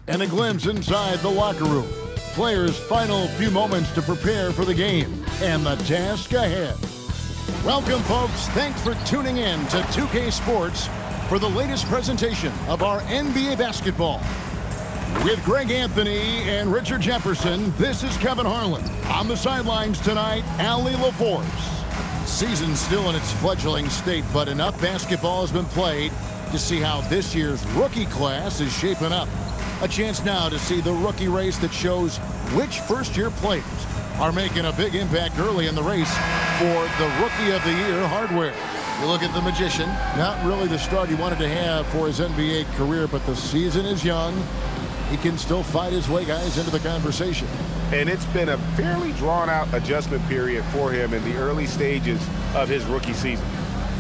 and a glimpse inside the locker room. Players' final few moments to prepare for the game and the task ahead. Welcome, folks. Thanks for tuning in to 2K Sports for the latest presentation of our NBA basketball. With Greg Anthony and Richard Jefferson, this is Kevin Harlan. On the sidelines tonight, Allie LaForce. Season's still in its fledgling state, but enough basketball has been played to see how this year's rookie class is shaping up. A chance now to see the rookie race that shows which first-year players are making a big impact early in the race for the Rookie of the Year hardware. You look at the Magician, not really the start he wanted to have for his NBA career, but the season is young. He can still fight his way, guys, into the conversation. And it's been a fairly drawn-out adjustment period for him in the early stages of his rookie season.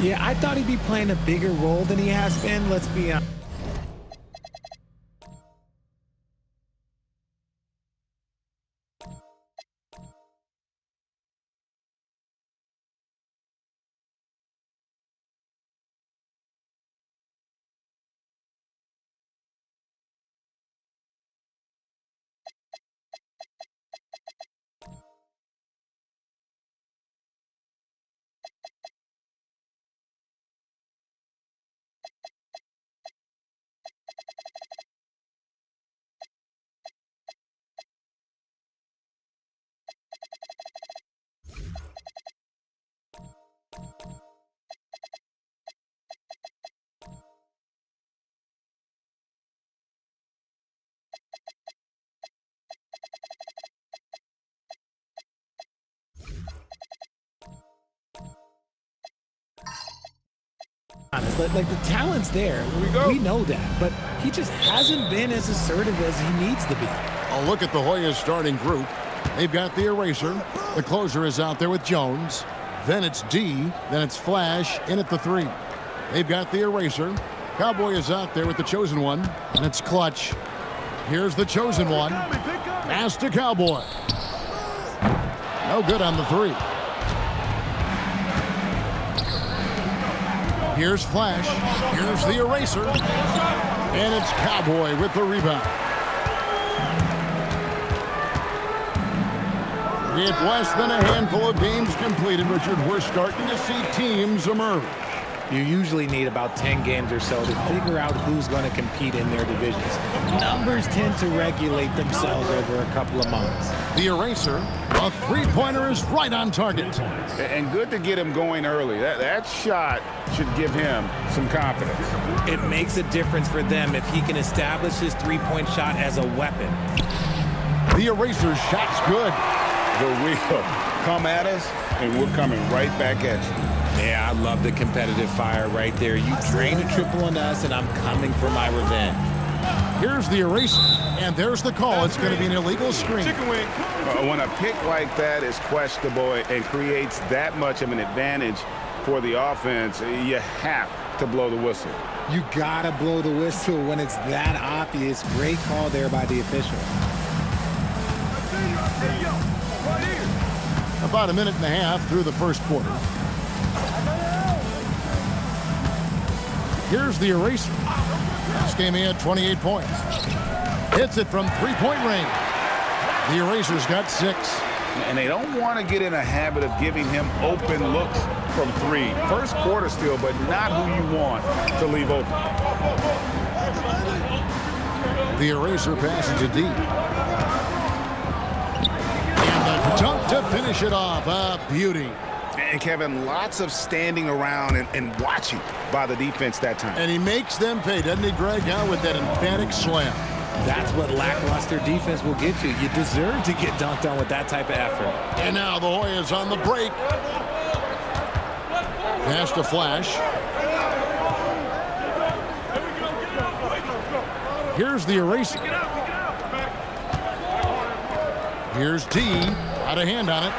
Yeah, I thought he'd be playing a bigger role than he has been, let's be honest. Like the talent's there. We know that, but he just hasn't been as assertive as he needs to be. A look at the Hoyas starting group. They've got the eraser. The closer is out there with Jones. Then it's D. Then it's Flash in at the 3. They've got the eraser. Cowboy is out there with the chosen one. And it's Clutch. Here's the chosen one. Pass to Cowboy. No good on the 3. Here's Flash. Here's the eraser. And it's Cowboy with the rebound. With less than a handful of games completed, Richard, we're starting to see teams emerge. You usually need about 10 games or so to figure out who's going to compete in their divisions. Numbers tend to regulate themselves over a couple of months. The eraser, a three-pointer is right on target. And good to get him going early. That shot should give him some confidence. It makes a difference for them if he can establish his three-point shot as a weapon. The eraser shot's good. The wheel come at us, and we're coming right back at you. Yeah, I love the competitive fire right there. You drained a triple on us, and I'm coming for my revenge. Here's the eraser, and there's the call. It's going to be an illegal screen. When a pick like that is questionable and creates that much of an advantage for the offense, you have to blow the whistle. You got to blow the whistle when it's that obvious. Great call there by the official. About a minute and a half through the first quarter. Here's the eraser. This game he had 28 points. Hits it from three-point range. The eraser's got 6. And they don't want to get in a habit of giving him open looks from 3. First quarter still, but not who you want to leave open. The eraser passes to D. And the dunk to finish it off. A beauty. And Kevin, lots of standing around and watching by the defense that time. And he makes them pay, doesn't he, Greg, now with that emphatic slam. That's what lackluster defense will get you. You deserve to get dunked on with that type of effort. And now the Hoyas on the break. Pass to Flash. Here's the eraser. Here's D. Out of hand on it.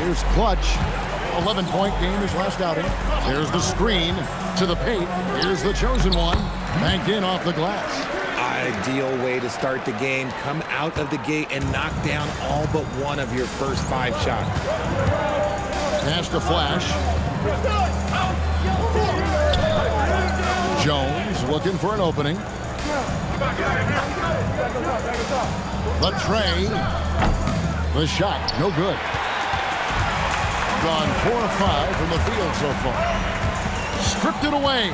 Here's Clutch. 11-point game his last outing. There's the screen to the paint. Here's the chosen one. Banked in off the glass. Ideal way to start the game. Come out of the gate and knock down all but one of your first 5 shots. Pass to Flash. Jones looking for an opening. The tray. The shot, no good. Gone 4 of 5 from the field so far. Stripped it away.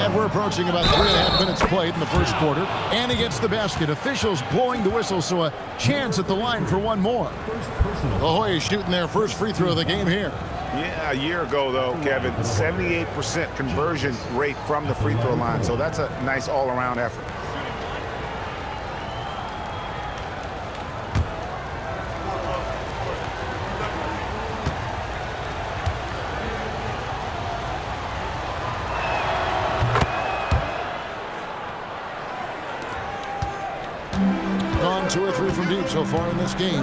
And we're approaching about 3.5 minutes played in the first quarter. And he gets the basket. Officials blowing the whistle, so a chance at the line for one more. The Hoyas shooting their first free throw of the game here. Yeah, a year ago, though, Kevin, 78% conversion rate from the free throw line. So that's a nice all-around effort. Gone 2 or 3 from deep so far in this game.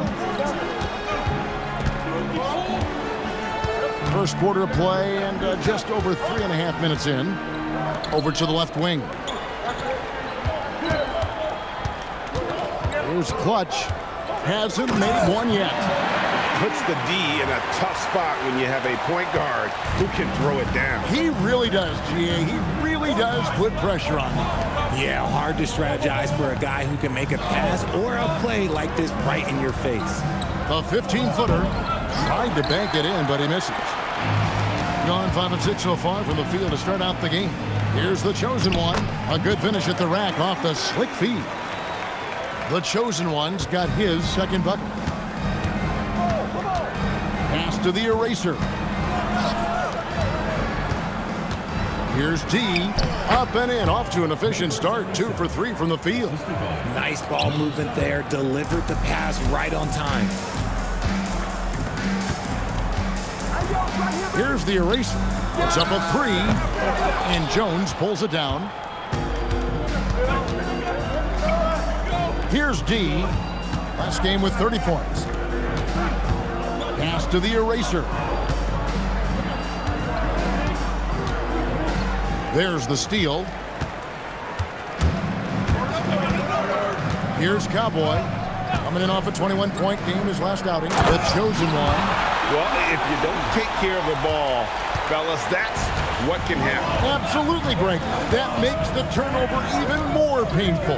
First quarter of play and just over 3.5 minutes in. Over to the left wing. Here's Clutch. Hasn't made one yet. Puts the D in a tough spot when you have a point guard who can throw it down. He really does, GA. He really does put pressure on him. Yeah, hard to strategize for a guy who can make a pass or a play like this right in your face. The 15-footer tried to bank it in, but he misses. Gone 5 of 6 so far from the field to start out the game. Here's the chosen one. A good finish at the rack off the slick feed. The chosen one's got his second bucket. Pass to the eraser. Here's D. Up and in. Off to an efficient start. 2 for 3 from the field. Nice ball movement there. Delivered the pass right on time. Here's the eraser. It's up a 3. And Jones pulls it down. Here's D. Last game with 30 points. Pass to the eraser. There's the steal. Here's Cowboy. Coming in off a 21-point game his last outing. The chosen one. Well, if you don't take care of the ball, fellas, that's what can happen. Absolutely, Greg. That makes the turnover even more painful.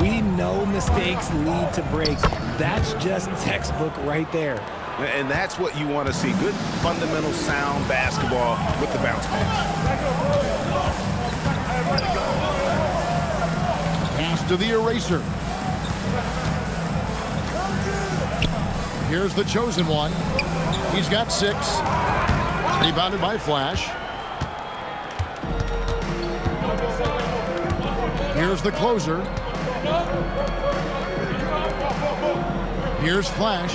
We know mistakes lead to breaks. That's just textbook right there. And that's what you want to see. Good, fundamental, sound basketball with the bounce pass. Pass to the eraser. Here's the chosen one. He's got 6. Rebounded by Flash. Here's the closer. Here's Flash.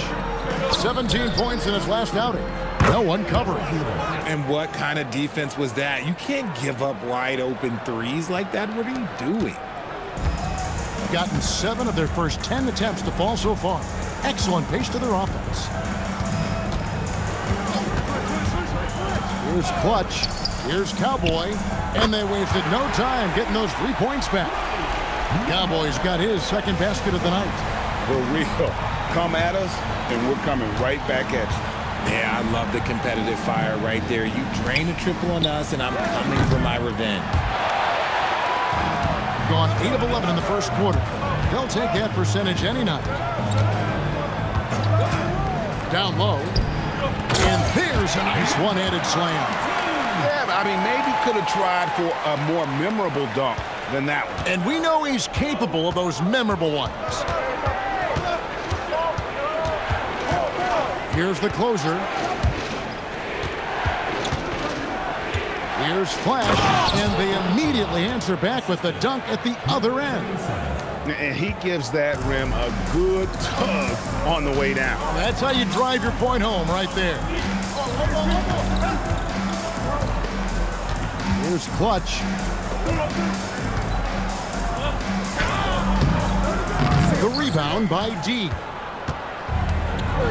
17 points in his last outing. No one covering. And what kind of defense was that? You can't give up wide open threes like that. What are you doing? Gotten 7 of their first 10 attempts to fall so far. Excellent pace to their offense. Here's Clutch. Here's Cowboy. And they wasted no time getting those 3 points back. Cowboy's got his second basket of the night. For real. Come at us, and we're coming right back at you. Yeah, I love the competitive fire right there. You drain a triple on us, and I'm coming for my revenge. Gone 8 of 11 in the first quarter. They'll take that percentage any night. Down low. And there's a nice one-handed slam. Yeah, I mean, maybe could have tried for a more memorable dunk than that one. And we know he's capable of those memorable ones. Here's the closer. Here's Flash, and they immediately answer back with the dunk at the other end. And he gives that rim a good tug on the way down. That's how you drive your point home right there. Here's Clutch. The rebound by D.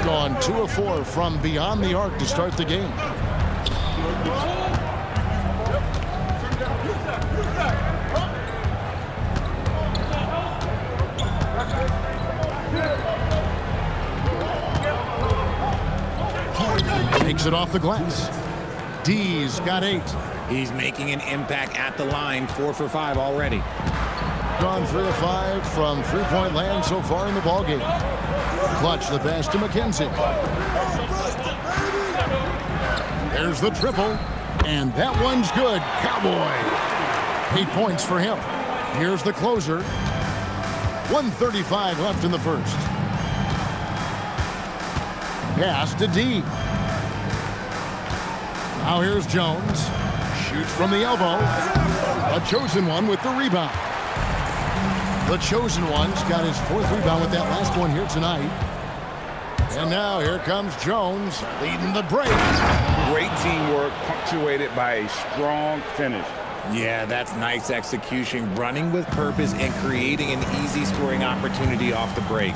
Gone 2 of 4 from beyond the arc to start the game. Takes it off the glass. D's got 8. He's making an impact at the line, 4 for 5 already. Gone 3 of 5 from three-point land so far in the ballgame. Clutch the pass to McKenzie. There's the triple, and that one's good. Cowboy. 8 points for him. Here's the closer. 1:35 left in the first. Pass to D. Now here's Jones. Shoots from the elbow. A chosen one with the rebound. The chosen one's got his 4th rebound with that last one here tonight. And now here comes Jones leading the break. Great teamwork punctuated by a strong finish. Yeah, that's nice execution, running with purpose and creating an easy scoring opportunity off the break.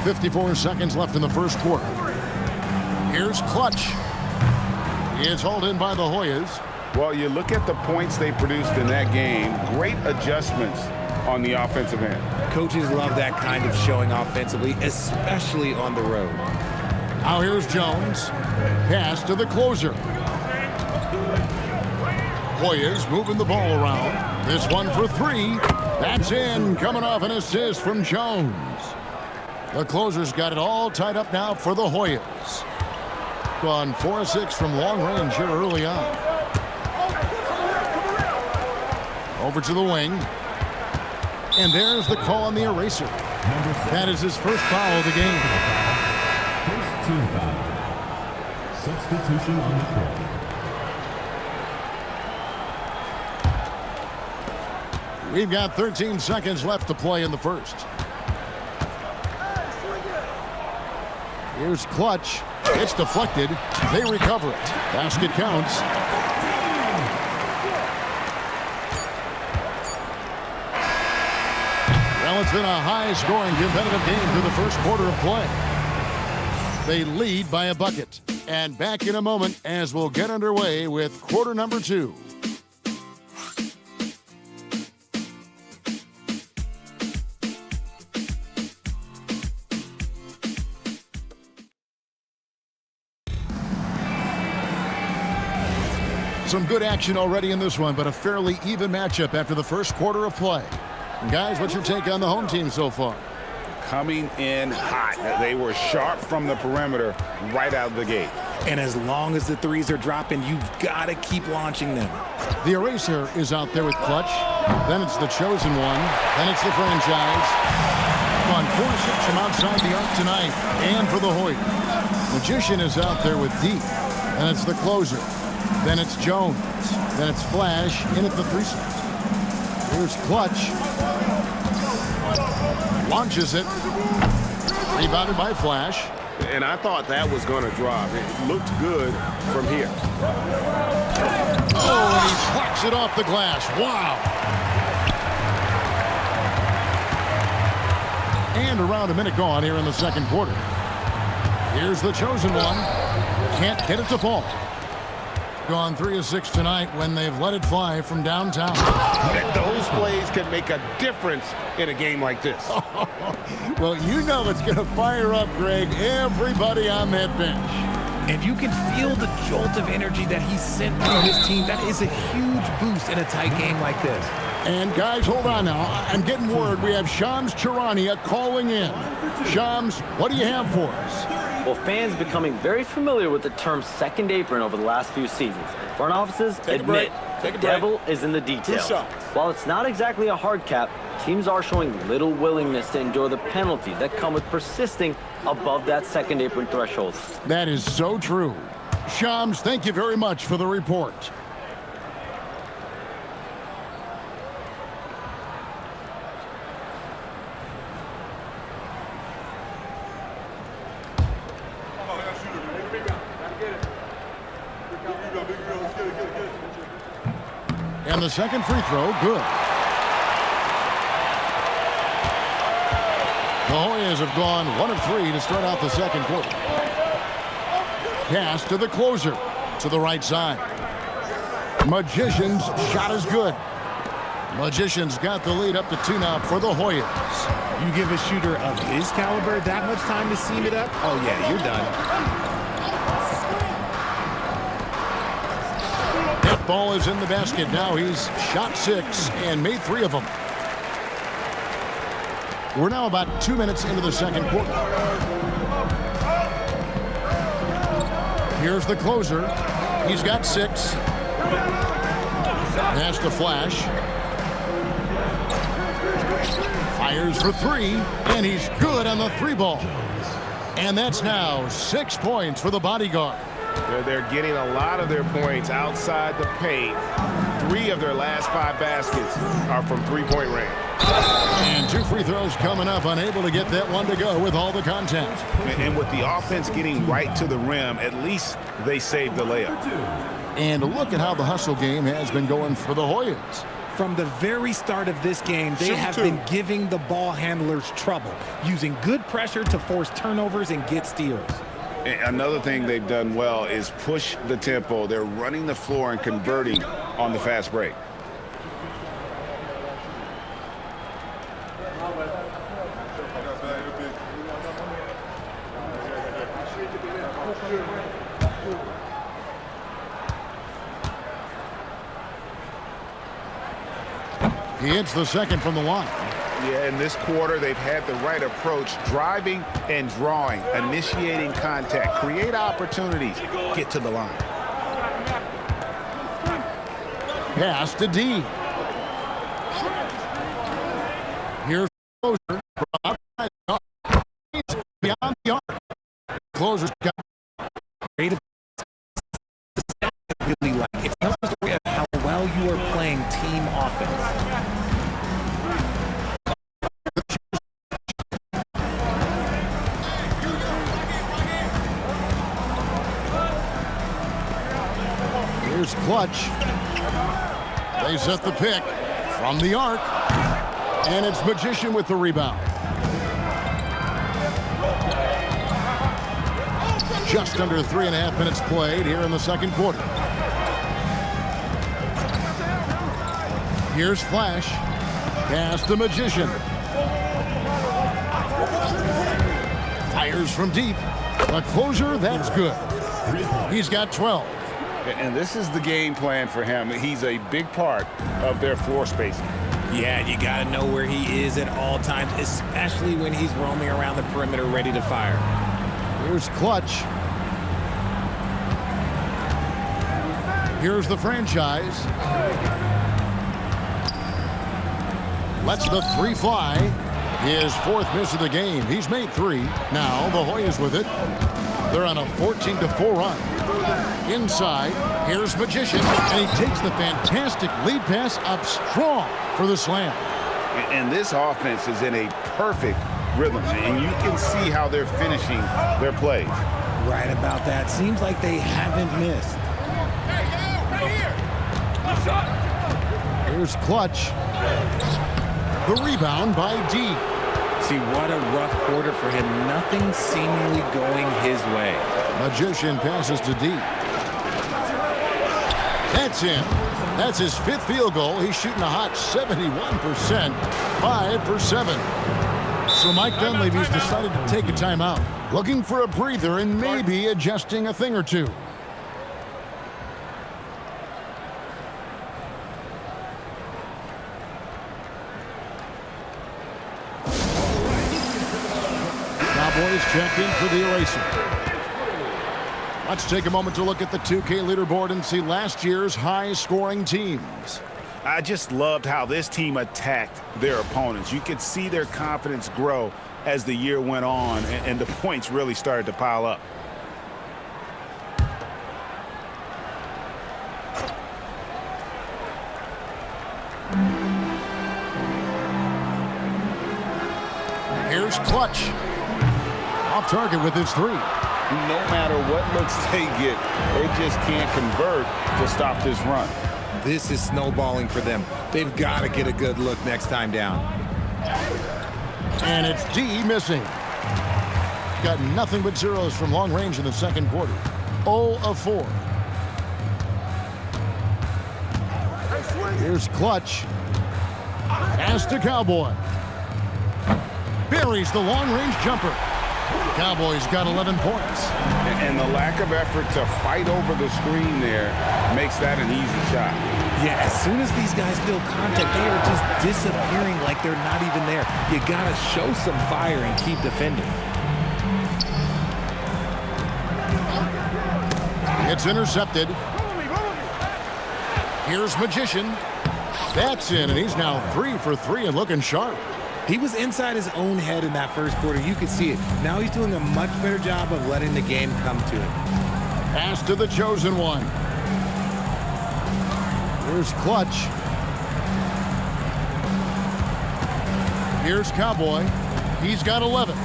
54 seconds left in the first quarter. Here's Clutch. He is hauled in by the Hoyas. Well, you look at the points they produced in that game. Great adjustments on the offensive end. Coaches love that kind of showing offensively, especially on the road. Now here's Jones. Pass to the closer. Hoyas moving the ball around. This one for 3. That's in, coming off an assist from Jones. The closer's got it all tied up now for the Hoyas. Gone 4 of 6 from long range here early on. Over to the wing. And there's the call on the eraser. That is his first foul of the game. First team foul. Substitution on the court. We've got 13 seconds left to play in the first. Here's Clutch. It's deflected. They recover it. Basket counts. Well, it's been a high-scoring, competitive game through the first quarter of play. They lead by a bucket. And back in a moment as we'll get underway with quarter number 2. Some good action already in this one, but a fairly even matchup after the first quarter of play. And guys, what's your take on the home team so far? Coming in hot. They were sharp from the perimeter right out of the gate. And as long as the threes are dropping, you've got to keep launching them. The eraser is out there with Clutch. Then it's the chosen one. Then it's the franchise. On 4-6 from outside the arc tonight. And for the Hoyas. Magician is out there with D. And it's the closer. Then it's Jones. Then it's Flash in at the 3 slot. Here's Clutch. Launches it. Rebounded by Flash. And I thought that was going to drop. It looked good from here. Oh, and he plucks it off the glass. Wow. And around a minute gone here in the second quarter. Here's the chosen one. Can't get it to fall. Gone 3 of 6 tonight when they've let it fly from downtown. Those plays can make a difference in a game like this. Well, you know it's going to fire up, Greg, everybody on that bench. And you can feel the jolt of energy that he sent through his team. That is a huge boost in a tight game like this. And guys, hold on now. I'm getting word we have Shams Charania calling in. Shams, what do you have for us? Well, fans becoming very familiar with the term second apron over the last few seasons. Front offices admit the devil is in the details. While it's not exactly a hard cap, teams are showing little willingness to endure the penalties that come with persisting above that second apron threshold. That is so true. Shams, thank you very much for the report. And the second free throw, good. The Hoyas have gone 1 of 3 to start out the second quarter. Pass to the closer, to the right side. Magician's shot is good. Magician's got the lead up to 2 now for the Hoyas. You give a shooter of his caliber that much time to seam it up? Oh, yeah, you're done. That ball is in the basket. Now he's shot 6 and made 3 of them. We're now about 2 minutes into the second quarter. Here's the closer. He's got 6. Has to flash. Fires for 3, and he's good on the 3 ball. And that's now 6 points for the bodyguard. They're getting a lot of their points outside the paint. 3 of their last 5 baskets are from three-point range. And 2 free throws coming up, unable to get that one to go with all the contact. And with the offense getting right to the rim, at least they saved the layup. And look at how the hustle game has been going for the Hoyas. From the very start of this game, they have been giving the ball handlers trouble, using good pressure to force turnovers and get steals. Another thing they've done well is push the tempo. They're running the floor and converting on the fast break. He hits the second from the line. Yeah, in this quarter, they've had the right approach, driving and drawing, initiating contact, create opportunities, get to the line. Pass to D. Here's closer. Beyond the arc. Closer's got Really like it. Tells the story of how well you are playing team offense. Here's Clutch. They set the pick from the arc. And it's Magician with the rebound. Just under 3.5 minutes played here in the second quarter. Here's Flash. Pass to Magician. Fires from deep. A closer, that's good. He's got 12. And this is the game plan for him. He's a big part of their floor spacing. Yeah, you got to know where he is at all times, especially when he's roaming around the perimeter ready to fire. Here's Clutch. Here's the franchise. Lets the 3 fly. His 4th miss of the game. He's made 3. Now the Hoyas with it. They're on a 14-4 run. Inside, here's Magician, and he takes the fantastic lead pass up strong for the slam. And this offense is in a perfect rhythm, and you can see how they're finishing their plays. Right about that. Seems like they haven't missed. Here's Clutch. The rebound by D. See, what a rough quarter for him. Nothing seemingly going his way. Magician passes to D. That's in. That's his 5th field goal. He's shooting a hot 71%, 5 for 7. So Mike Dunleavy's decided to take a timeout, looking for a breather and maybe adjusting a thing or two. Cowboys check in for the eraser. Let's take a moment to look at the 2K leaderboard and see last year's high-scoring teams. I just loved how this team attacked their opponents. You could see their confidence grow as the year went on, and the points really started to pile up. Here's Clutch. Off target with his 3. No matter what looks they get, they just can't convert to stop this run. This is snowballing for them. They've got to get a good look next time down. And it's D missing. Got nothing but zeros from long range in the second quarter. 0 of 4. Here's Clutch. Pass to Cowboy. Buries the long-range jumper. Cowboys got 11 points. And the lack of effort to fight over the screen there makes that an easy shot. Yeah, as soon as these guys feel contact, they are just disappearing like they're not even there. You got to show some fire and keep defending. It's intercepted. Here's Magician. That's in, and he's now 3 for 3 and looking sharp. He was inside his own head in that first quarter. You could see it. Now he's doing a much better job of letting the game come to him. Pass to the chosen one. Here's Clutch. Here's Cowboy. He's got 11.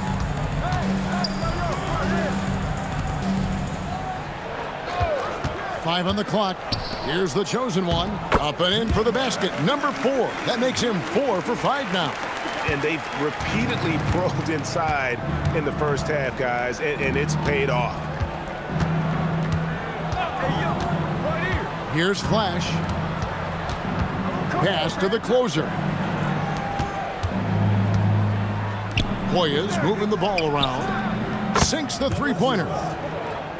Five on the clock. Here's the chosen one. Up and in for the basket. Number 4. That makes him 4 for 5 now. And they've repeatedly probed inside in the first half, guys, and it's paid off. Here's Flash. Pass to the closer. Hoyas moving the ball around. Sinks the three-pointer.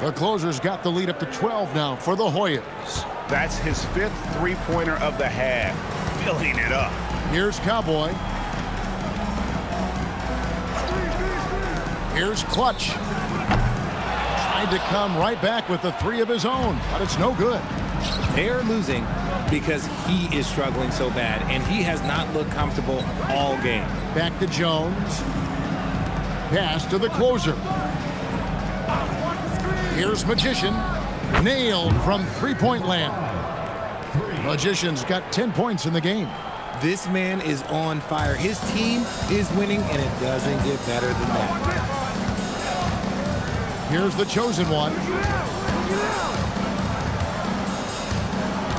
The closer's got the lead up to 12 now for the Hoyas. That's his 5th three-pointer of the half, filling it up. Here's Cowboy. Here's Clutch. Tried to come right back with the 3 of his own, but it's no good. They're losing because he is struggling so bad, and he has not looked comfortable all game. Back to Jones. Pass to the closer. Here's Magician. Nailed from three-point land. Magician's got 10 points in the game. This man is on fire. His team is winning, and it doesn't get better than that. Here's the chosen one.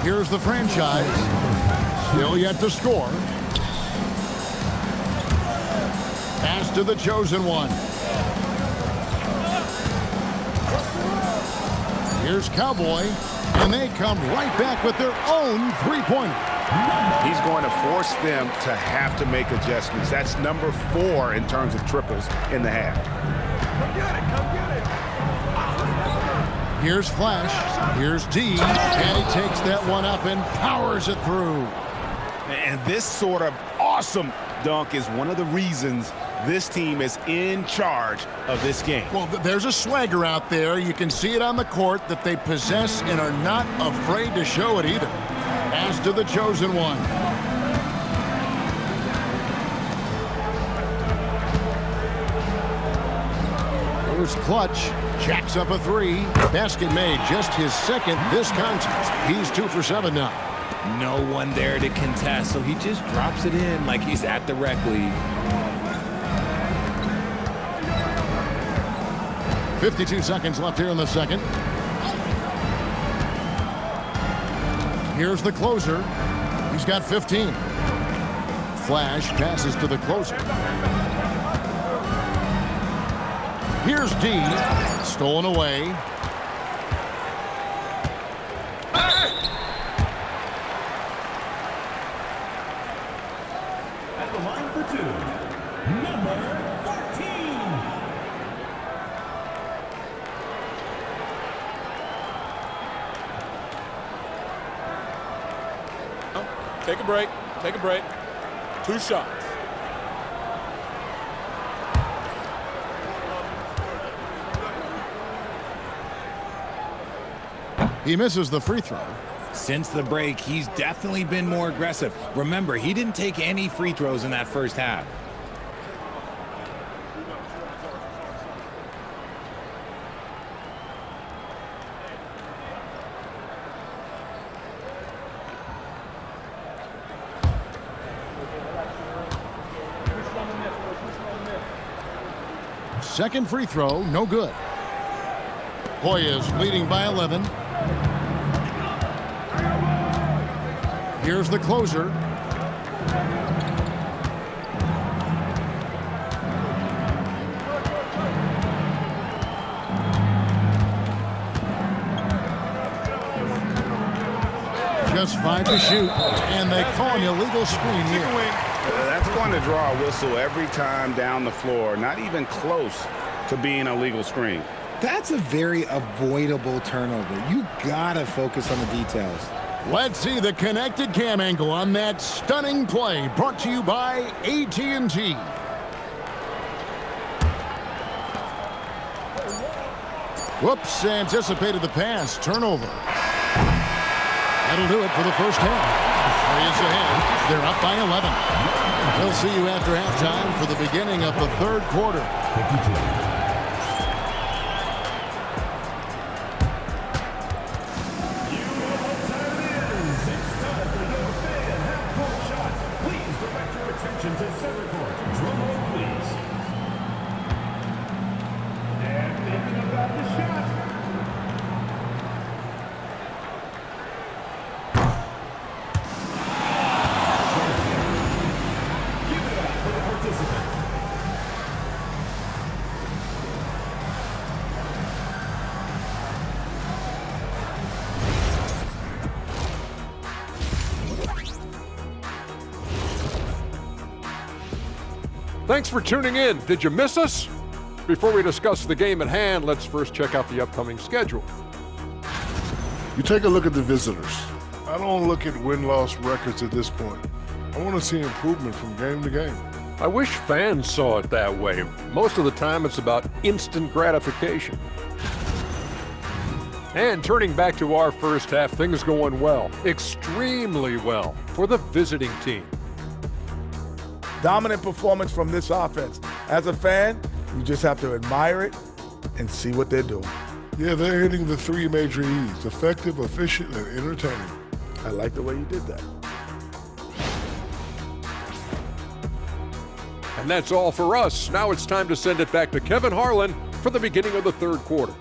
Here's the franchise. Still yet to score. Pass to the chosen one. Here's Cowboy, and they come right back with their own three-pointer. He's going to force them to have to make adjustments. That's number 4 in terms of triples in the half. Come get it, come get it. Here's Flash. Here's D. And he takes that one up and powers it through. And this sort of awesome dunk is one of the reasons this team is in charge of this game. Well, there's a swagger out there. You can see it on the court that they possess and are not afraid to show it either. Pass to the chosen one. Here's Clutch. Jacks up a 3. Basket made, just his 2nd this contest. He's 2 for 7 now. No one there to contest, so he just drops it in like he's at the rec league. 52 seconds left here in the second. Here's the closer. He's got 15. Flash passes to the closer. Here's D. Stolen away. At the line for 2, number 14. Take a break. Take a break. 2 shots. He misses the free throw. Since the break, he's definitely been more aggressive. Remember, he didn't take any free throws in that first half. Second free throw, no good. Hoyas leading by 11. Here's the closer. Just 5 to shoot, and they call an illegal screen here. That's going to draw a whistle every time down the floor. Not even close to being a legal screen. That's a very avoidable turnover. You gotta focus on the details. Let's see the connected cam angle on that stunning play, brought to you by AT&T. Whoops, anticipated the pass. Turnover. That'll do it for the first half. Warriors ahead. They're up by 11. We'll see you after halftime for the beginning of the third quarter. Thanks for tuning in. Did you miss us? Before we discuss the game at hand, let's first check out the upcoming schedule. You take a look at the visitors. I don't look at win-loss records at this point. I want to see improvement from game to game. I wish fans saw it that way. Most of the time, it's about instant gratification. And turning back to our first half, things going well, extremely well, for the visiting team. Dominant performance from this offense. As a fan, you just have to admire it and see what they're doing. Yeah, they're hitting the 3 major E's: effective, efficient, and entertaining. I like the way you did that. And that's all for us. Now it's time to send it back to Kevin Harlan for the beginning of the third quarter.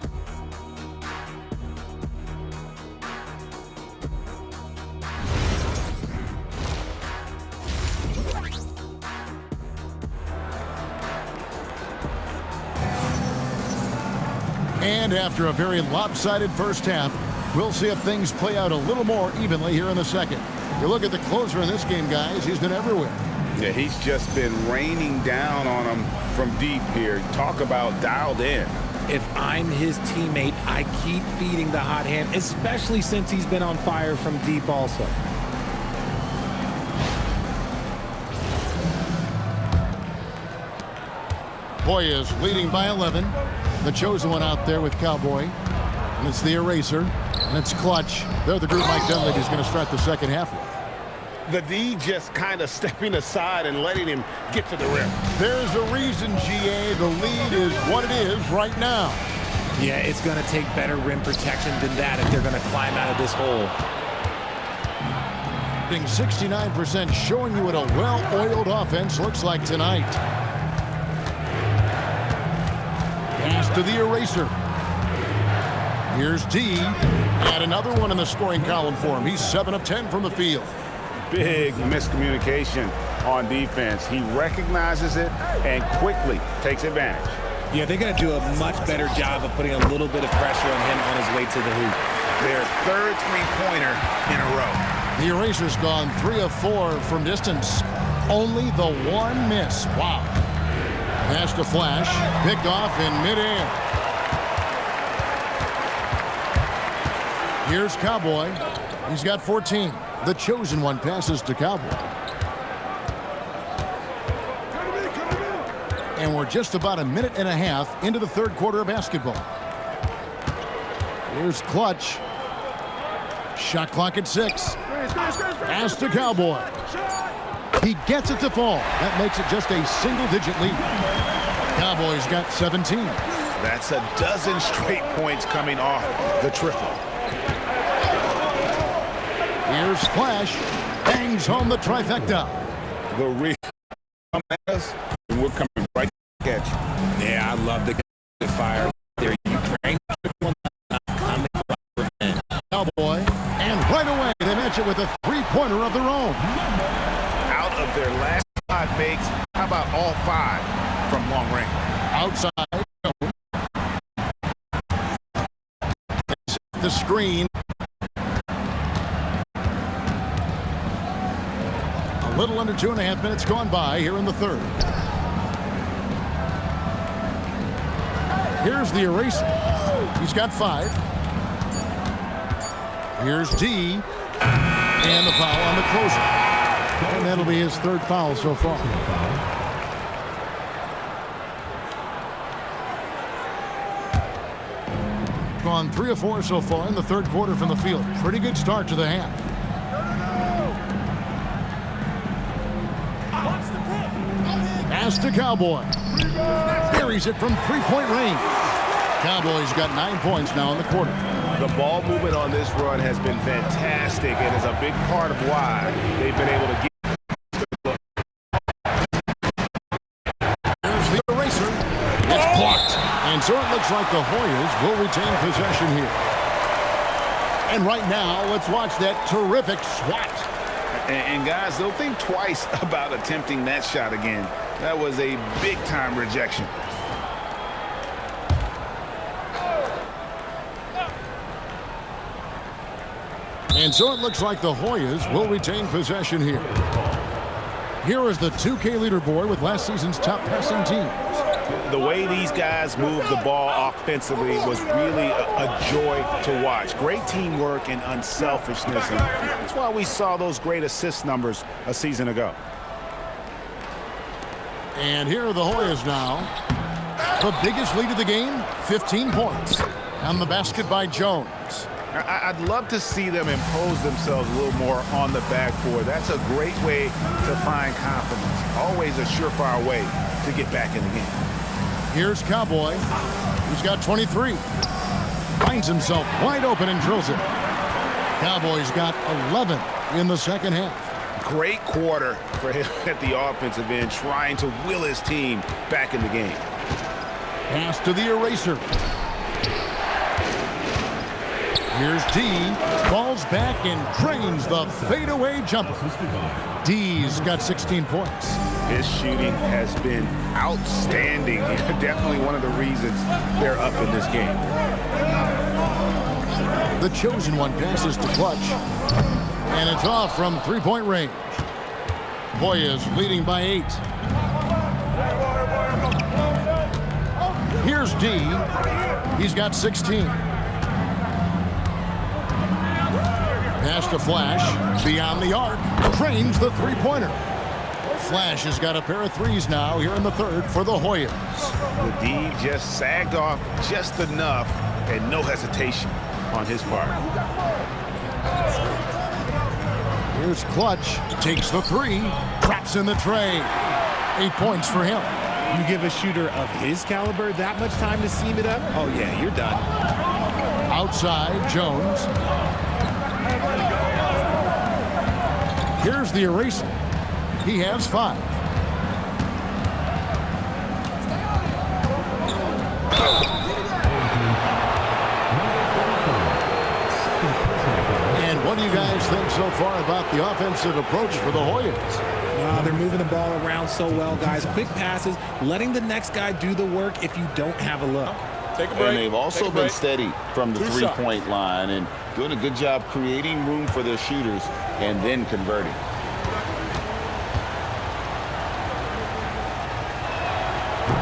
And after a very lopsided first half, we'll see if things play out a little more evenly here in the second. You look at the closer in this game, guys, he's been everywhere. Yeah, he's just been raining down on them from deep here. Talk about dialed in. If I'm his teammate, I keep feeding the hot hand, especially since he's been on fire from deep also. Hoyas leading by 11. The chosen one out there with Cowboy. And it's the eraser. And it's clutch. They're the group Mike Dunleavy is going to start the second half with. The D just kind of stepping aside and letting him get to the rim. There's a reason, GA. The lead is what it is right now. Yeah, it's going to take better rim protection than that if they're going to climb out of this hole. 69% showing you what a well-oiled offense looks like tonight. Pass to the eraser. Here's D. And another one in the scoring column for him. He's 7 of 10 from the field. Big miscommunication on defense. He recognizes it and quickly takes advantage. Yeah, they're going to do a much better job of putting a little bit of pressure on him on his way to the hoop. Their third three-pointer in a row. The eraser's gone 3 of 4 from distance. Only the one miss. Wow. Pass to Flash. Picked off in midair. Here's Cowboy. He's got 14. The chosen one passes to Cowboy. And we're just about a minute and a half into the third quarter of basketball. Here's Clutch. Shot clock at 6. Pass to Cowboy. He gets it to fall. That makes it just a single-digit lead. Cowboys got 17. That's a dozen straight points coming off the triple. Here's Flash. Bangs home the trifecta. The real come at us, and we're coming right at you. Yeah, I love the fire there. You bring coming for revenge. Cowboy. And right away, they match it with a three-pointer of their own. Out of their last 5 makes, how about all 5 from long range? Outside. The screen. Little under 2.5 minutes gone by here in the third. Here's the eraser. He's got 5. Here's D. And the foul on the closer. And that'll be his 3rd foul so far. Gone 3 of 4 so far in the 3rd quarter from the field. Pretty good start to the half. Pass to Cowboy. Buries it from 3-point range. Cowboys got 9 points now in the quarter. The ball movement on this run has been fantastic and is a big part of why they've been able to get. Here's the eraser. It's blocked. And so it looks like the Hoyas will retain possession here. And right now, let's watch that terrific swat. And guys, don't think twice about attempting that shot again. That was a big-time rejection. And so it looks like the Hoyas will retain possession here. Here is the 2K leaderboard with last season's top passing teams. The way these guys moved the ball offensively was really a joy to watch. Great teamwork and unselfishness. And that's why we saw those great assist numbers a season ago. And here are the Hoyas now. The biggest lead of the game, 15 points. On the basket by Jones. I'd love to see them impose themselves a little more on the backboard. That's a great way to find confidence. Always a surefire way to get back in the game. Here's Cowboy. He's got 23. Finds himself wide open and drills it. Cowboys got 11 in the second half. Great quarter for him at the offensive end, trying to will his team back in the game. Pass to the eraser. Here's D. Falls back and drains the fadeaway jumper. D's got 16 points. His shooting has been outstanding. Definitely one of the reasons they're up in this game. The chosen one passes to Clutch. And it's off from 3-point range. Hoyas leading by 8. Here's D. He's got 16. Pass to Flash. Beyond the arc. Drains the 3-pointer. Flash has got a pair of threes now here in the third for the Hoyas. The D just sagged off just enough and no hesitation on his part. Here's Clutch. Takes the 3. Drops in the tray. 8 points for him. You give a shooter of his caliber that much time to seam it up? Oh, yeah, you're done. Outside, Jones. Here's the eraser. He has 5. And what do you guys think so far about the offensive approach for the Hoyas? They're moving the ball around so well, guys. Quick passes, letting the next guy do the work if you don't have a look. Take a break. And they've also been steady from the three-point line and doing a good job creating room for their shooters and then converting.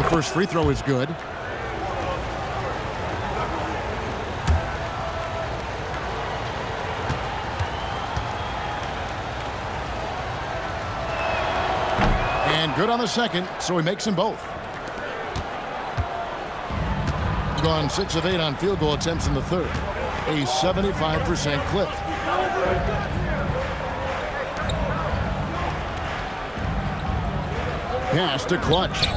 The first free throw is good. And good on the second, so he makes them both. Gone 6 of 8 on field goal attempts in the third. A 75% clip. Pass to Clutch.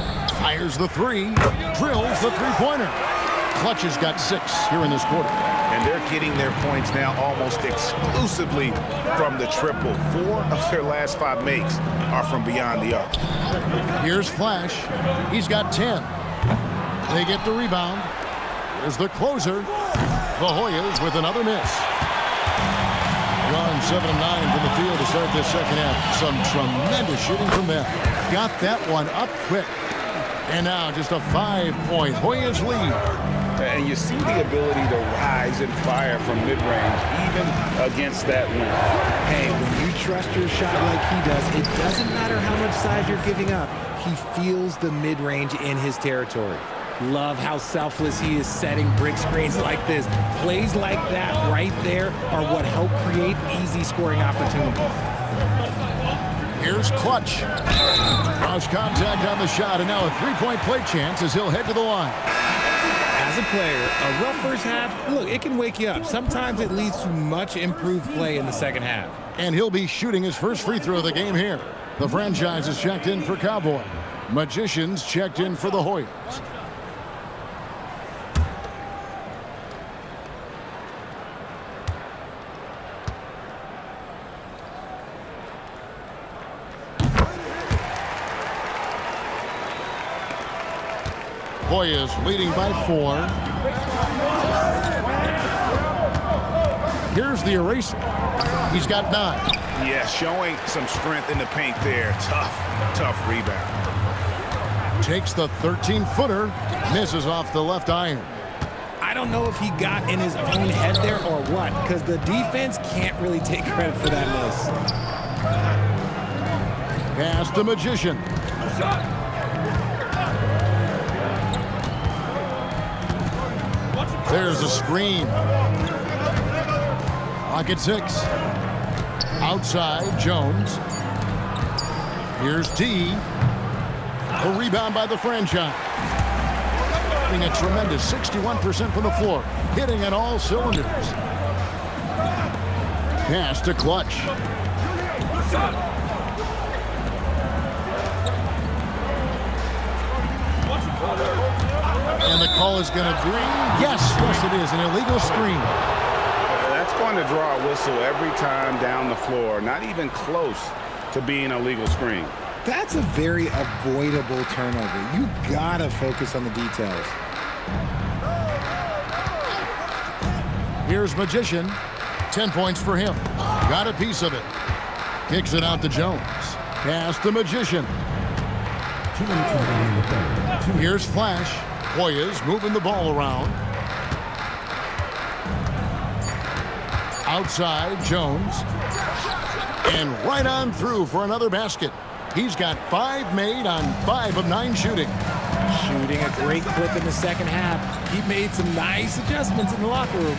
Fires the 3. Drills the 3-pointer. Clutch has got 6 here in this quarter. And they're getting their points now almost exclusively from the triple. 4 of their last 5 makes are from beyond the arc. Here's Flash. He's got 10. They get the rebound. Here's the closer. The Hoyas with another miss. Gone 7 of 9 from the field to start this second half. Some tremendous shooting from them. Got that one up quick. And now just a 5-point Hoyas lead. And you see the ability to rise and fire from mid-range, even against that length. Hey, when you trust your shot like he does, it doesn't matter how much size you're giving up. He feels the mid-range in his territory. Love how selfless he is setting brick screens like this. Plays like that right there are what help create easy scoring opportunities. Here's Clutch. Cross contact on the shot, and now a three-point play chance as he'll head to the line. As a player, a rough first half, look, it can wake you up. Sometimes it leads to much improved play in the second half. And he'll be shooting his first free throw of the game here. The franchise is checked in for Cowboy. Magicians checked in for the Hoyas. Hoyas leading by 4. Here's the eraser. He's got 9. Yeah, showing some strength in the paint there. Tough rebound. Takes the 13-footer, misses off the left iron. I don't know if he got in his own head there or what, because the defense can't really take credit for that miss. Pass to Magician. There's a screen. Pocket 6. Outside, Jones. Here's T. A rebound by the franchise. Hitting a tremendous 61% from the floor. Hitting at all cylinders. Pass to Clutch. And the call is going to bring, yes, it is, an illegal screen. That's going to draw a whistle every time down the floor. Not even close to being a legal screen. That's a very avoidable turnover. You gotta focus on the details. Here's Magician. 10 points for him. Got a piece of it. Kicks it out to Jones. Pass to Magician. Here's Flash. Hoyas moving the ball around. Outside, Jones. And right on through for another basket. He's got 5 made on 5 of 9 shooting. Shooting a great clip in the second half. He made some nice adjustments in the locker room.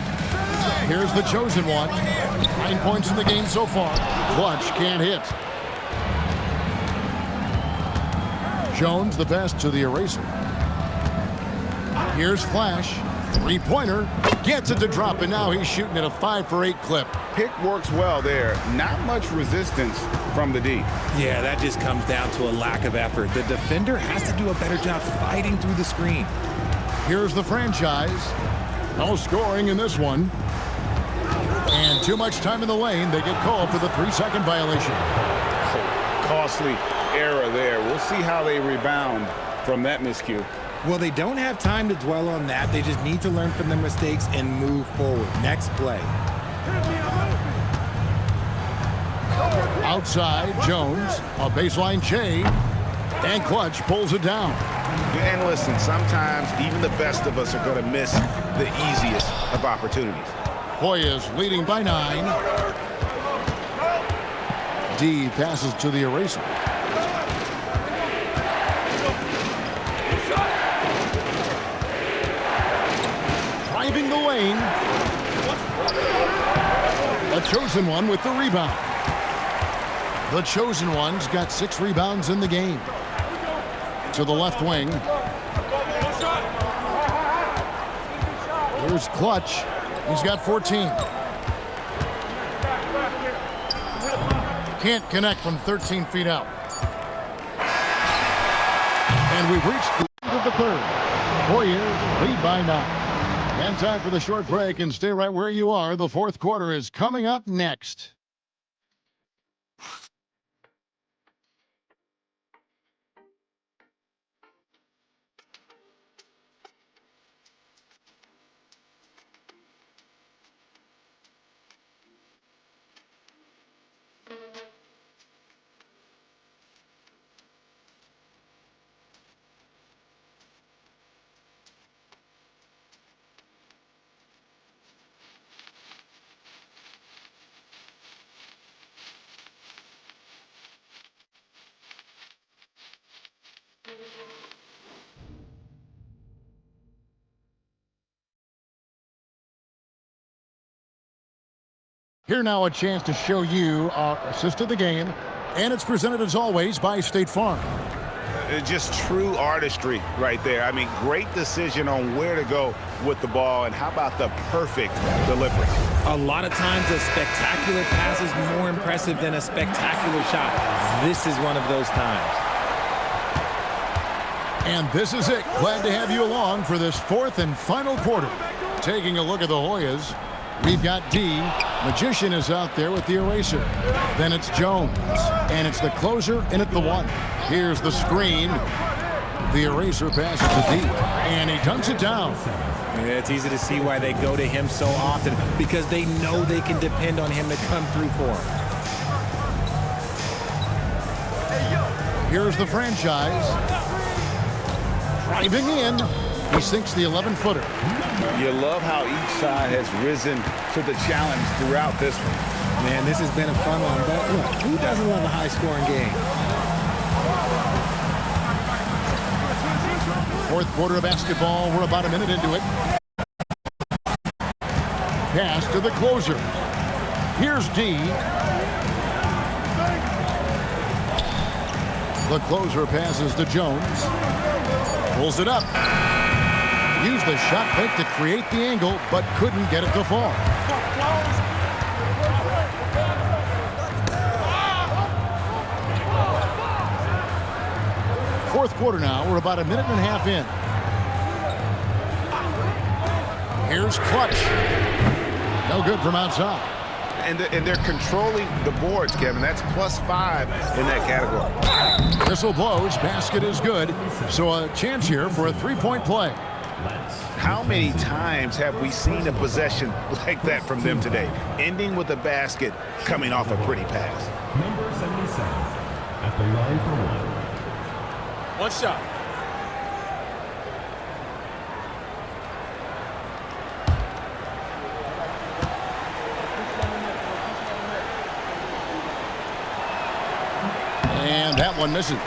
Here's the chosen one. 9 points in the game so far. Clutch can't hit. Jones the best to the eraser. Here's Flash. 3-pointer. Gets it to drop, and now he's shooting at a 5 for 8 clip. Pick works well there. Not much resistance from the D. Yeah, that just comes down to a lack of effort. The defender has to do a better job fighting through the screen. Here's the franchise. No scoring in this one. And too much time in the lane. They get called for the 3-second violation. Costly error there. We'll see how they rebound from that miscue. Well, they don't have time to dwell on that. They just need to learn from their mistakes and move forward. Next play. Outside, Jones. A baseline chain. And Clutch pulls it down. And listen, sometimes even the best of us are going to miss the easiest of opportunities. Hoyas leading by 9. D passes to the eraser. Driving the lane. The chosen one with the rebound. The chosen one's got 6 rebounds in the game. To the left wing. Here's Clutch. He's got 14. Can't connect from 13 feet out. And we've reached the end of the third. Hoyas lead by 9. And time for the short break, and stay right where you are. The fourth quarter is coming up next. Here now a chance to show you our assist of the game. And it's presented as always by State Farm. Just true artistry right there. I mean, great decision on where to go with the ball, and how about the perfect delivery? A lot of times a spectacular pass is more impressive than a spectacular shot. This is one of those times. And this is it. Glad to have you along for this fourth and final quarter. Taking a look at the Hoyas, we've got D. Magician is out there with the eraser. Then it's Jones. And it's the closer in at the 1. Here's the screen. The eraser passes to D. And he dunks it down. Yeah, it's easy to see why they go to him so often, because they know they can depend on him to come through for them. Here's the franchise. Driving in. He sinks the 11-footer. You love how each side has risen to the challenge throughout this one. Man, this has been a fun one, but look, who doesn't love a high-scoring game? Fourth quarter of basketball. We're about a minute into it. Pass to the closer. Here's D. The closer passes to Jones. Pulls it up. Used the shot fake to create the angle, but couldn't get it to fall. Fourth quarter now. We're about a minute and a half in. Here's Clutch. No good from outside. And they're controlling the boards, Kevin. That's +5 in that category. Whistle blows. Basket is good. So a chance here for a three-point play. How many times have we seen a possession like that from them today? Ending with a basket, coming off a pretty pass. Number 77 at the line for 1. One shot. And that one misses.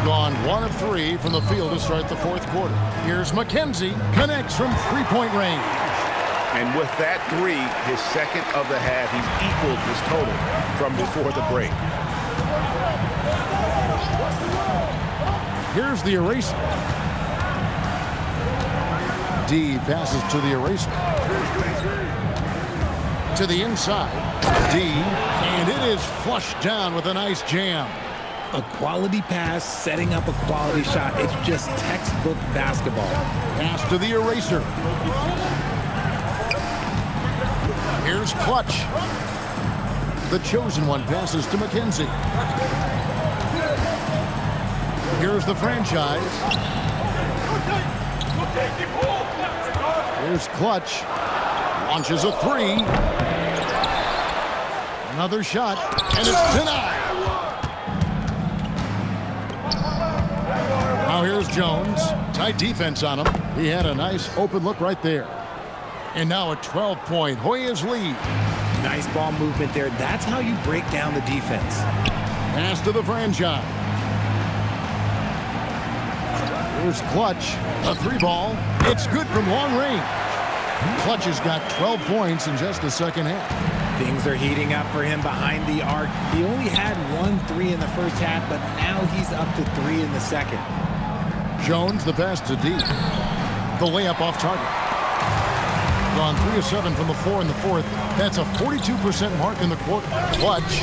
Gone 1 of 3 from the field to start the fourth quarter. Here's McKenzie. Connects from three-point range. And with that 3, his second of the half, he's equaled his total from before the break. Here's the eraser. D passes to the eraser. To the inside. D. And it is flushed down with a nice jam. A quality pass, setting up a quality shot. It's just textbook basketball. Pass to the eraser. Here's Clutch. The chosen one passes to McKenzie. Here's the franchise. Here's Clutch. Launches a 3. Another shot, and it's denied. Now here's Jones. Tight defense on him. He had a nice open look right there. And now a 12-point Hoyas lead. Nice ball movement there. That's how you break down the defense. Pass to the franchise. Here's Clutch. A 3-ball. It's good from long range. Clutch has got 12 points in just the second half. Things are heating up for him behind the arc. He only had 1 3 in the first half, but now he's up to 3 in the second. Jones, the pass to D. The layup off target. Gone 3 of 7 from the floor in the fourth. That's a 42% mark in the quarter. Clutch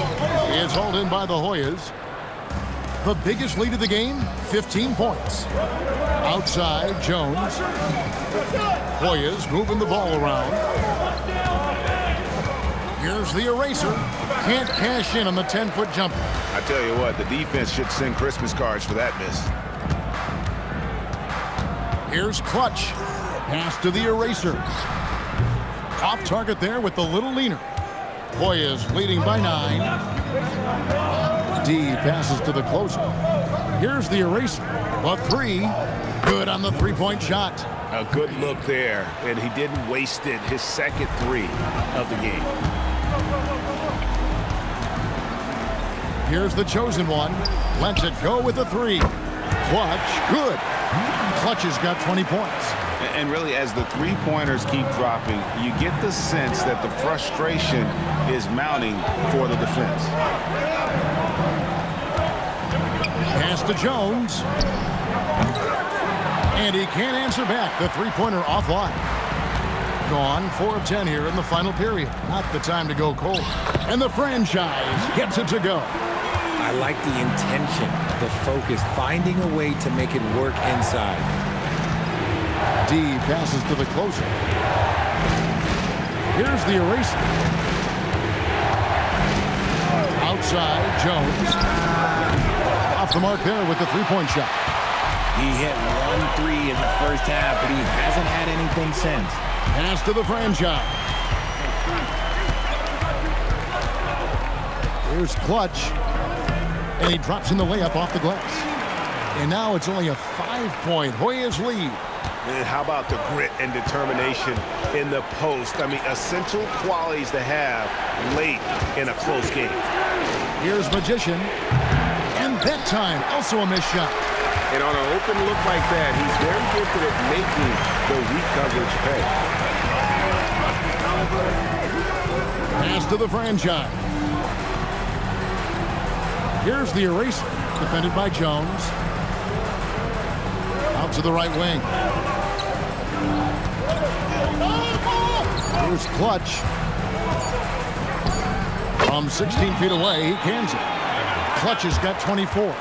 is hauled in by the Hoyas. The biggest lead of the game, 15 points. Outside, Jones. Hoyas moving the ball around. Here's the eraser. Can't cash in on the 10-foot jumper. I tell you what, the defense should send Christmas cards for that miss. Here's Clutch. Pass to the eraser. Off target there with the little leaner. Hoyas leading by 9. D passes to the closer. Here's the eraser. A 3. Good on the three-point shot. A good look there, and he didn't waste it. His second 3 of the game. Here's the chosen one. Lets it go with a 3. Clutch, good. Clutch has got 20 points. And really, as the three-pointers keep dropping, you get the sense that the frustration is mounting for the defense. Pass to Jones. And he can't answer back. The three-pointer offline. Gone 4 of 10 here in the final period. Not the time to go cold. And the franchise gets it to go. I like the intention, the focus, finding a way to make it work inside. D passes to the closer. Here's the eraser. Outside, Jones. Off the mark there with the three-point shot. He hit 1 3 in the first half, but he hasn't had anything since. Pass to the franchise. Here's Clutch. And he drops in the layup off the glass. And now it's only a 5-point Hoyas lead. And how about the grit and determination in the post? I mean, essential qualities to have late in a close game. Here's Magician. And that time, also a missed shot. And on an open look like that, he's very gifted at making the weak coverage pay. Pass to the franchise. Here's the eraser, defended by Jones. Out to the right wing. Here's Clutch. From 16 feet away, he cans it. Clutch has got 24.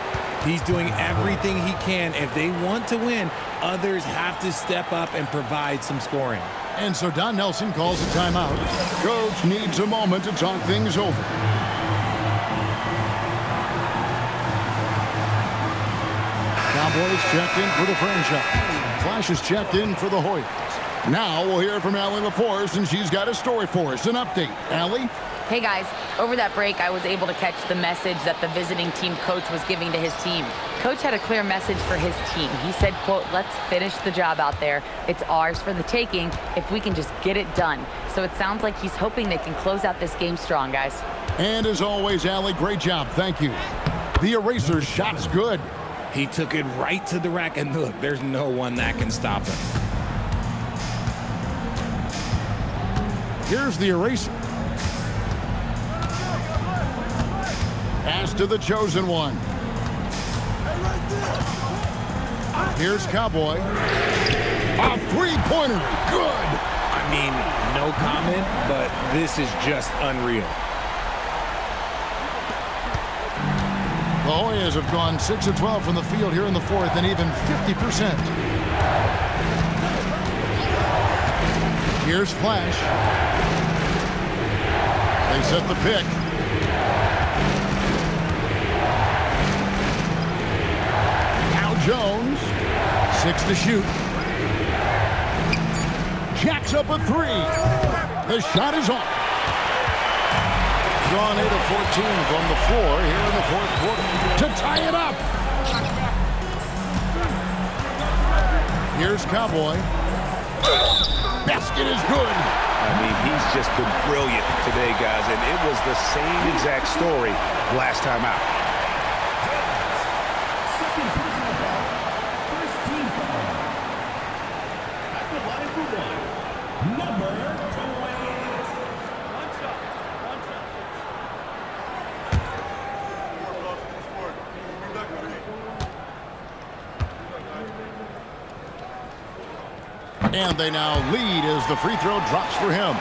He's doing everything he can. If they want to win, others have to step up and provide some scoring. And so Don Nelson calls a timeout. Coach needs a moment to talk things over. Cowboys checked in for the franchise. Flash is checked in for the Hoyas. Now we'll hear from Allie LaForce, and she's got a story for us. An update. Allie? Hey guys, over that break, I was able to catch the message that the visiting team coach was giving to his team. Coach had a clear message for his team. He said, quote, let's finish the job out there. It's ours for the taking if we can just get it done. So it sounds like he's hoping they can close out this game strong, guys. And as always, Allie, great job. Thank you. The eraser shot's good. He took it right to the rack, and look, there's no one that can stop him. Here's the eraser. Pass to the chosen one. Here's Cowboy. A three-pointer. Good. I mean, no comment, but this is just unreal. The Hoyas have gone 6 of 12 from the field here in the fourth, and even 50%. Here's Flash. They set the pick. Jones, 6 to shoot. Jacks up a 3. The shot is off. Drawn 8 of 14 from the floor here in the fourth quarter to tie it up. Here's Cowboy. Basket is good. I mean, he's just been brilliant today, guys, and it was the same exact story last time out. And they now lead as the free throw drops for him.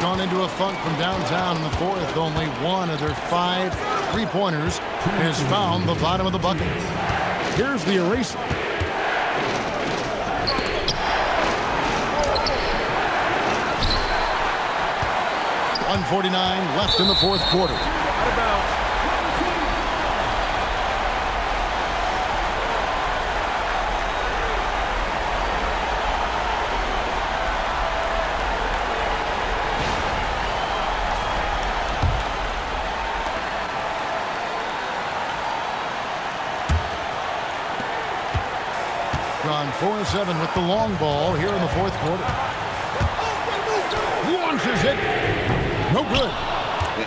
Gone into a funk from downtown in the fourth. Only one of their 5 three-pointers has found the bottom of the bucket. Here's the eraser. .149 left in the fourth quarter. Gone 4-7 with the long ball here in the fourth quarter. Launches it. No good.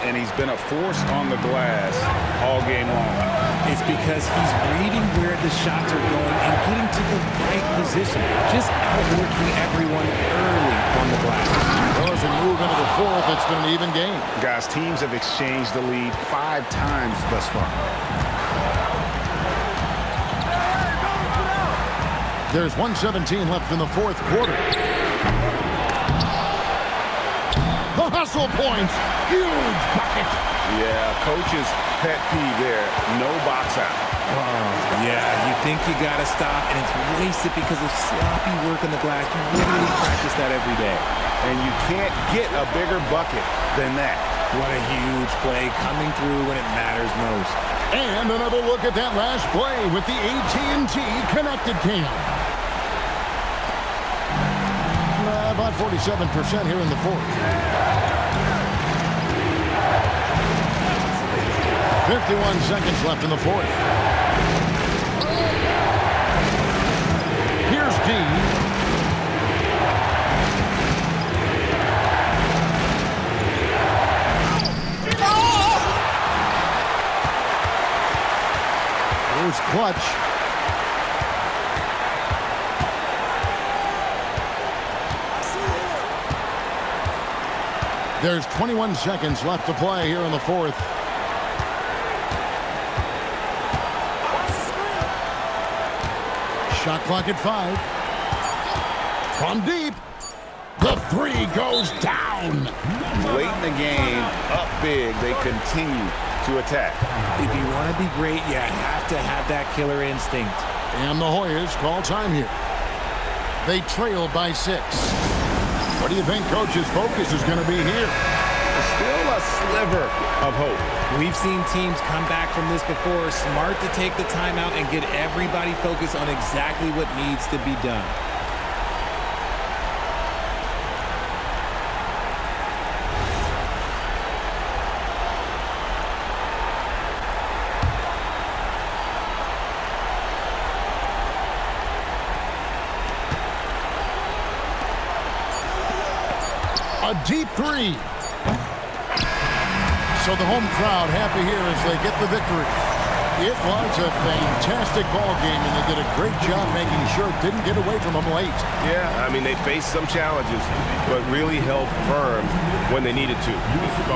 And he's been a force on the glass all game long. It's because he's reading where the shots are going and getting to the right position, just outworking everyone early on the glass. Well, as we move into the fourth, it's been an even game. Guys, teams have exchanged the lead 5 times thus far. There's 1:17 left in the fourth quarter. The hustle points. Huge bucket. Yeah, coach's pet peeve there. No box out. Oh, yeah, you think you got to stop, and it's wasted because of sloppy work on the glass. You literally practice that every day. And you can't get a bigger bucket than that. What a huge play coming through when it matters most. And another look at that last play with the AT&T Connected Cam. About 47% here in the fourth. 51 seconds left in the fourth. Here's D. Here's Clutch. There's 21 seconds left to play here in the fourth. Shot clock at 5. From deep. The 3 goes down. Late in the game, up big, they continue to attack. If you want to be great, you have to have that killer instinct. And the Hoyas call time here. They trail by 6. What do you think coach's focus is going to be here? Still a sliver of hope. We've seen teams come back from this before. Smart to take the timeout and get everybody focused on exactly what needs to be done. A deep 3. So the home crowd happy here as they get the victory. It was a fantastic ball game, and they did a great job making sure it didn't get away from them late. Yeah, I mean, they faced some challenges, but really held firm when they needed to.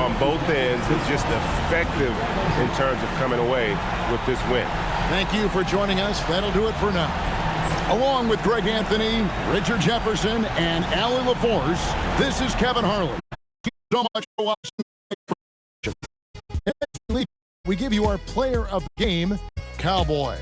On both ends, it's just effective in terms of coming away with this win. Thank you for joining us. That'll do it for now. Along with Greg Anthony, Richard Jefferson, and Allie LaForce, this is Kevin Harlan. Thank you so much for watching. We give you our player of the game, Cowboy.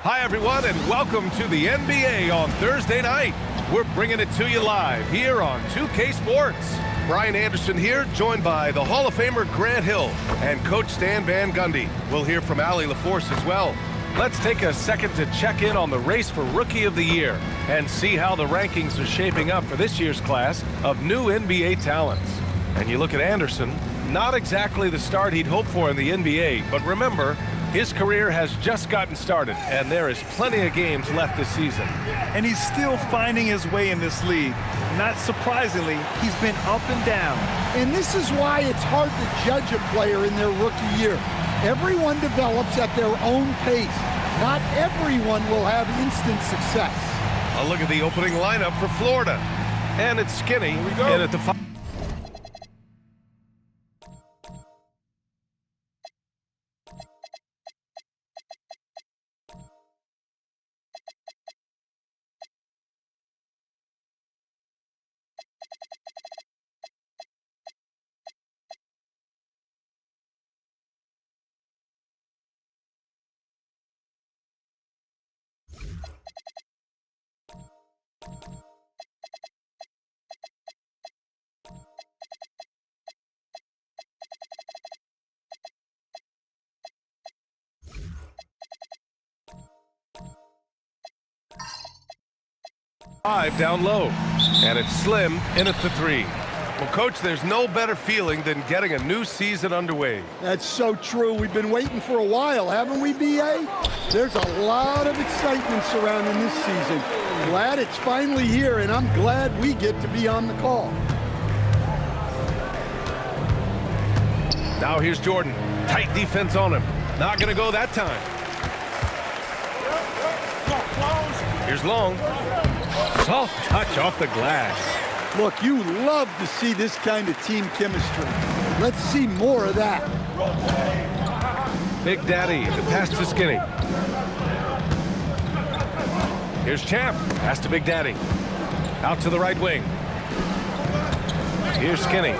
Hi, everyone, and welcome to the NBA on Thursday night. We're bringing it to you live here on 2K Sports. Brian Anderson here, joined by the Hall of Famer Grant Hill and Coach Stan Van Gundy. We'll hear from Allie LaForce as well. Let's take a second to check in on the race for Rookie of the Year and see how the rankings are shaping up for this year's class of new NBA talents. And you look at Anderson, not exactly the start he'd hoped for in the NBA, but remember, his career has just gotten started, and there is plenty of games left this season. And he's still finding his way in this league. Not surprisingly, he's been up and down. And this is why it's hard to judge a player in their rookie year. Everyone develops at their own pace. Not everyone will have instant success. A look at the opening lineup for Florida. And it's Skinny in at the 5. Down low, and it's Slim in at the 3. Well, Coach, there's no better feeling than getting a new season underway. That's so true. We've been waiting for a while, haven't we, BA? There's a lot of excitement surrounding this season. Glad it's finally here, and I'm glad we get to be on the call. Now here's Jordan. Tight defense on him. Not going to go that time. Here's Long. Soft touch off the glass. Look, you love to see this kind of team chemistry. Let's see more of that. Big Daddy, the pass to Skinny. Here's Champ, pass to Big Daddy. Out to the right wing. Here's Skinny.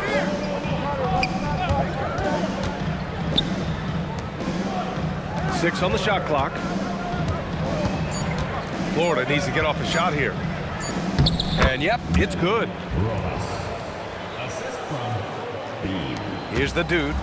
Six on the shot clock. Florida needs to get off a shot here. And yep, it's good. Here's the dude.